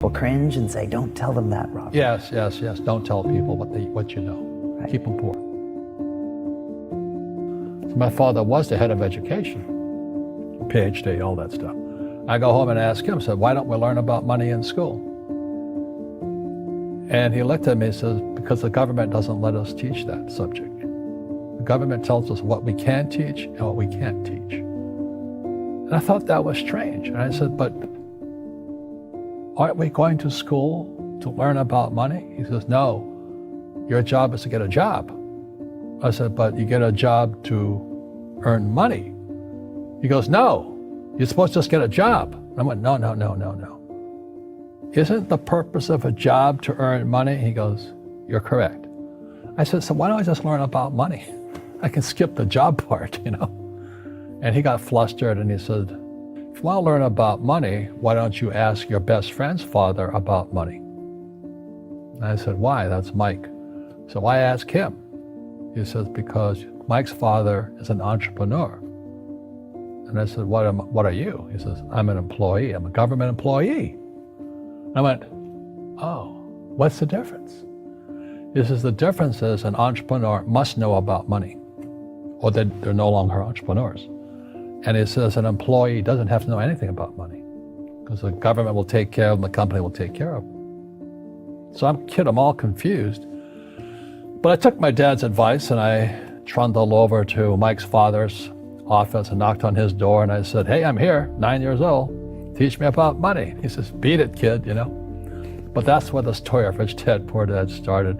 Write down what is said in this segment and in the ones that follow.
people cringe and say, don't tell them that, Robert. Yes. Don't tell people what you know. Right. Keep them poor. So my father was the head of education, PhD, all that stuff. I go home and ask him, said, why don't we learn about money in school? And he looked at me and says, because the government doesn't let us teach that subject. The government tells us what we can teach and what we can't teach. And I thought that was strange. And I said, but aren't we going to school to learn about money? He says, no, your job is to get a job. I said, but you get a job to earn money. He goes, no, you're supposed to just get a job. And I went, no. Isn't the purpose of a job to earn money? He goes, you're correct. I said, so why don't I just learn about money? I can skip the job part, you know? And he got flustered and he said, if you want to learn about money, why don't you ask your best friend's father about money? And I said, why? That's Mike. So why ask him? He says, because Mike's father is an entrepreneur. And I said, what are you? He says, I'm an employee. I'm a government employee. I went, oh, what's the difference? He says, the difference is an entrepreneur must know about money, or they're no longer entrepreneurs. And he says an employee doesn't have to know anything about money, because the government will take care of them, the company will take care of them. So I'm all confused. But I took my dad's advice and I trundled over to Mike's father's office and knocked on his door and I said, hey, I'm here, 9 years old. Teach me about money. He says, beat it, kid, you know. But that's where the story of Rich Dad, Poor Dad started.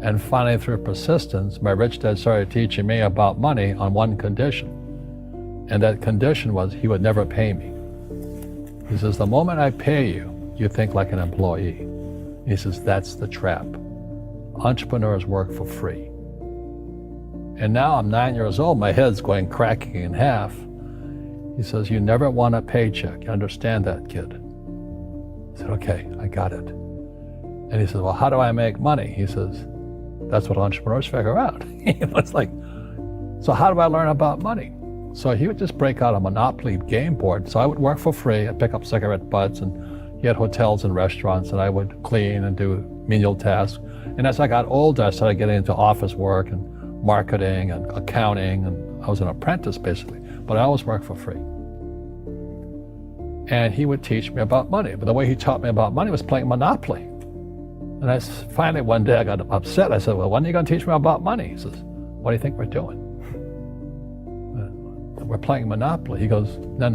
And finally, through persistence, my rich dad started teaching me about money on one condition. And that condition was he would never pay me. He says, the moment I pay you, you think like an employee. He says, that's the trap. Entrepreneurs work for free. And now I'm 9 years old, my head's going cracking in half. He says, you never want a paycheck. You understand that, kid? I said, okay, I got it. And he says, well, how do I make money? He says, that's what entrepreneurs figure out. It's like, so how do I learn about money? So he would just break out a Monopoly game board. So I would work for free. I'd pick up cigarette butts, and he had hotels and restaurants, and I would clean and do menial tasks. And as I got older, I started getting into office work and marketing and accounting, and I was an apprentice basically, but I always worked for free. And he would teach me about money, but the way he taught me about money was playing Monopoly. And finally one day I got upset. I said, well, when are you going to teach me about money? He says, what do you think we're doing? We're playing Monopoly. He goes, no.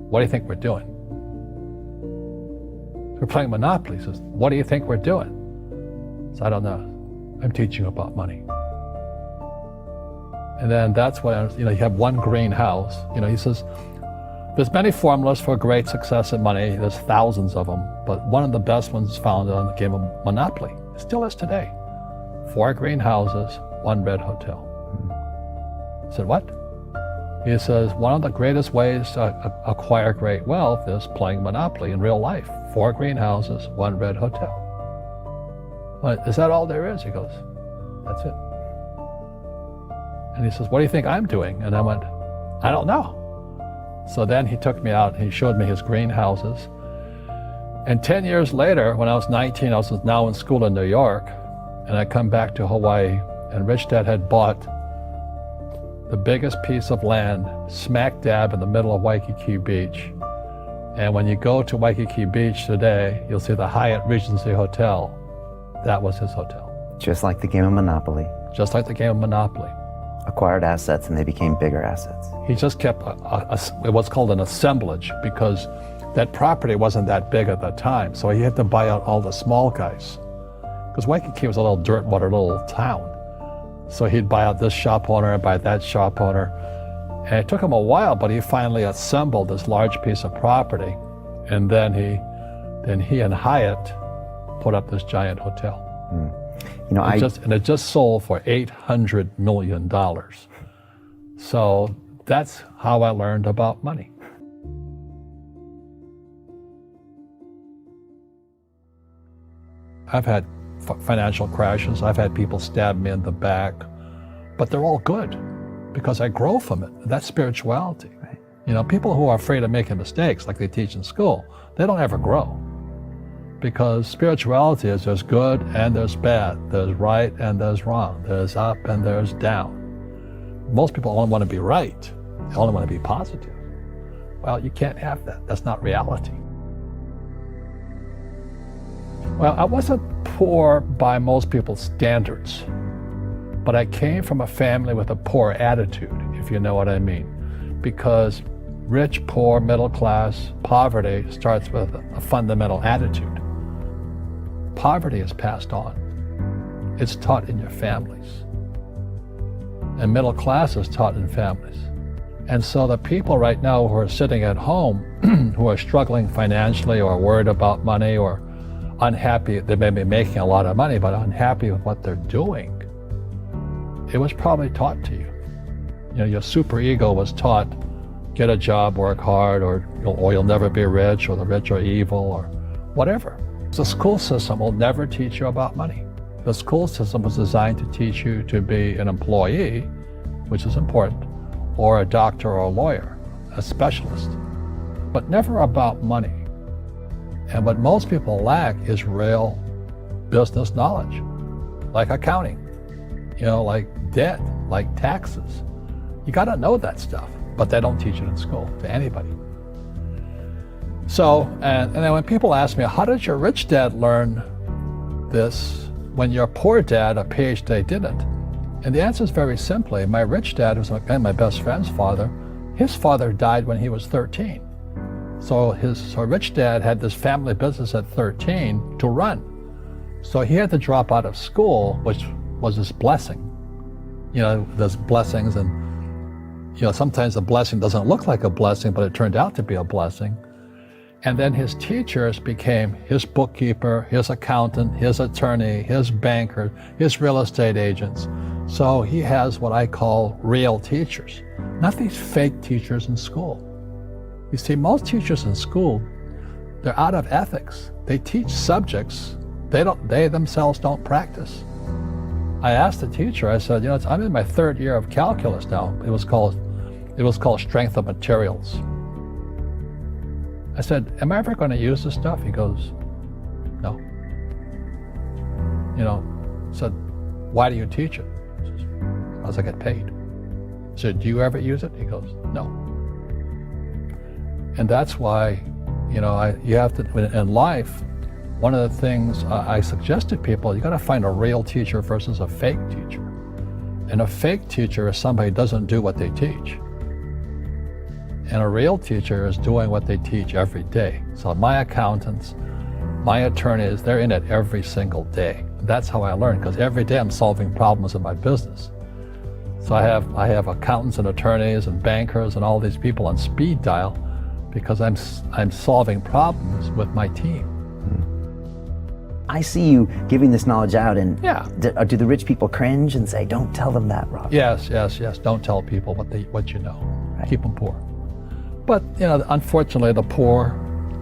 What do you think we're doing? We're playing Monopoly. He says, what do you think we're doing? So I don't know. I'm teaching you about money. And then that's when, you have one green house. He says, there's many formulas for great success in money. There's thousands of them, but one of the best ones is found on the game of Monopoly. It still is today. 4 green houses, 1 red hotel. I said, what? He says, one of the greatest ways to acquire great wealth is playing Monopoly in real life. 4 green houses, 1 red hotel. Well, is that all there is? He goes, that's it. And he says, what do you think I'm doing? And I went, I don't know. So then he took me out and he showed me his green houses. And 10 years later, when I was 19, I was now in school in New York, and I come back to Hawaii, and Rich Dad had bought the biggest piece of land smack dab in the middle of Waikiki Beach. And when you go to Waikiki Beach today, you'll see the Hyatt Regency Hotel. That was his hotel. Just like the game of Monopoly. Just like the game of Monopoly. Acquired assets and they became bigger assets. He just kept what's called an assemblage, because that property wasn't that big at the time. So he had to buy out all the small guys. Because Waikiki was a little dirt water little town. So he'd buy out this shop owner and buy that shop owner. And it took him a while, but he finally assembled this large piece of property. And then he and Hyatt put up this giant hotel. It just sold for $800 million. So that's how I learned about money. I've had financial crashes. I've had people stab me in the back, but they're all good because I grow from it. That's spirituality. Right. People who are afraid of making mistakes, like they teach in school, they don't ever grow. because spirituality is there's good and there's bad, there's right and there's wrong, there's up and there's down. Most people only want to be right, they only want to be positive. Well, you can't have that. That's not reality. Well, I wasn't poor by most people's standards, but I came from a family with a poor attitude, if you know what I mean. Because rich, poor, middle class, poverty starts with a fundamental attitude. Poverty is passed on. It's taught in your families. And middle class is taught in families. And so the people right now who are sitting at home, who are struggling financially or worried about money or unhappy, they may be making a lot of money, but unhappy with what they're doing, it was probably taught to you. You know, your super ego was taught, get a job, work hard, or you'll never be rich, or the rich are evil, or whatever. The school system will never teach you about money. The school system was designed to teach you to be an employee, which is important, or a doctor or a lawyer, a specialist, but never about money. And what most people lack is real business knowledge, like accounting, like debt, like taxes. You got to know that stuff, but they don't teach it in school to anybody. So, and then when people ask me, how did your rich dad learn this when your poor dad, a PhD, didn't? And the answer is very simply, my rich dad, who's my best friend's father, his father died when he was 13. So rich dad had this family business at 13 to run. So he had to drop out of school, which was his blessing. There's blessings, and sometimes the blessing doesn't look like a blessing, but it turned out to be a blessing. And then his teachers became his bookkeeper, his accountant, his attorney, his banker, his real estate agents. So he has what I call real teachers, not these fake teachers in school. You see, most teachers in school, they're out of ethics. They teach subjects they themselves don't practice. I asked the teacher, I said, I'm in my third year of calculus now. It was called strength of materials. I said, am I ever going to use this stuff? He goes, no. I said, why do you teach it? He says, because I get paid. I said, do you ever use it? He goes, no. And that's why, you have to, in life, one of the things I suggest to people, you got to find a real teacher versus a fake teacher. And a fake teacher is somebody who doesn't do what they teach. And a real teacher is doing what they teach every day. So my accountants, my attorneys, they're in it every single day. That's how I learn, because every day I'm solving problems in my business. So I have accountants and attorneys and bankers and all these people on speed dial because I'm solving problems with my team. I see you giving this knowledge out, and yeah. Do the rich people cringe and say, don't tell them that, Rob? Yes. Don't tell people what you know. Right. Keep them poor. But, unfortunately, the poor,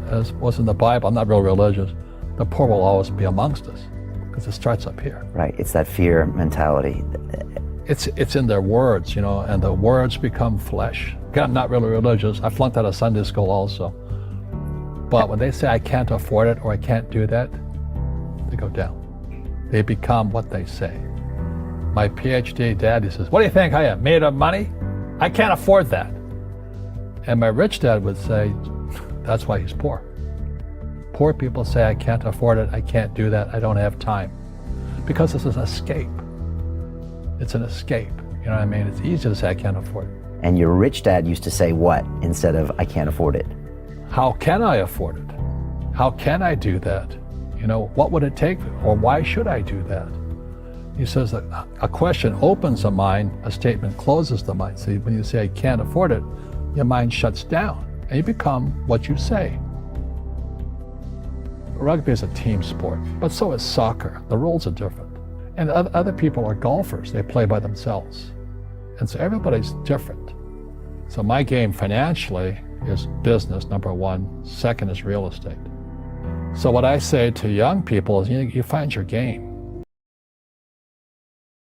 as was in the Bible, I'm not real religious, the poor will always be amongst us because it starts up here. Right, it's that fear mentality. It's in their words, and the words become flesh. Again, I'm not really religious. I flunked out of Sunday school also. But when they say I can't afford it or I can't do that, they go down. They become what they say. My PhD daddy says, what do you think I am, made of money? I can't afford that. And my rich dad would say, that's why he's poor. Poor people say, I can't afford it, I can't do that, I don't have time. Because this is an escape. It's an escape, you know what I mean? It's easy to say, I can't afford it. And your rich dad used to say what instead of, I can't afford it? How can I afford it? How can I do that? What would it take, or why should I do that? He says that a question opens the mind, a statement closes the mind. See, when you say, I can't afford it, your mind shuts down, and you become what you say. Rugby is a team sport, but so is soccer. The rules are different. And other people are golfers. They play by themselves. And so everybody's different. So my game financially is business, number one. Second is real estate. So what I say to young people is, you find your game.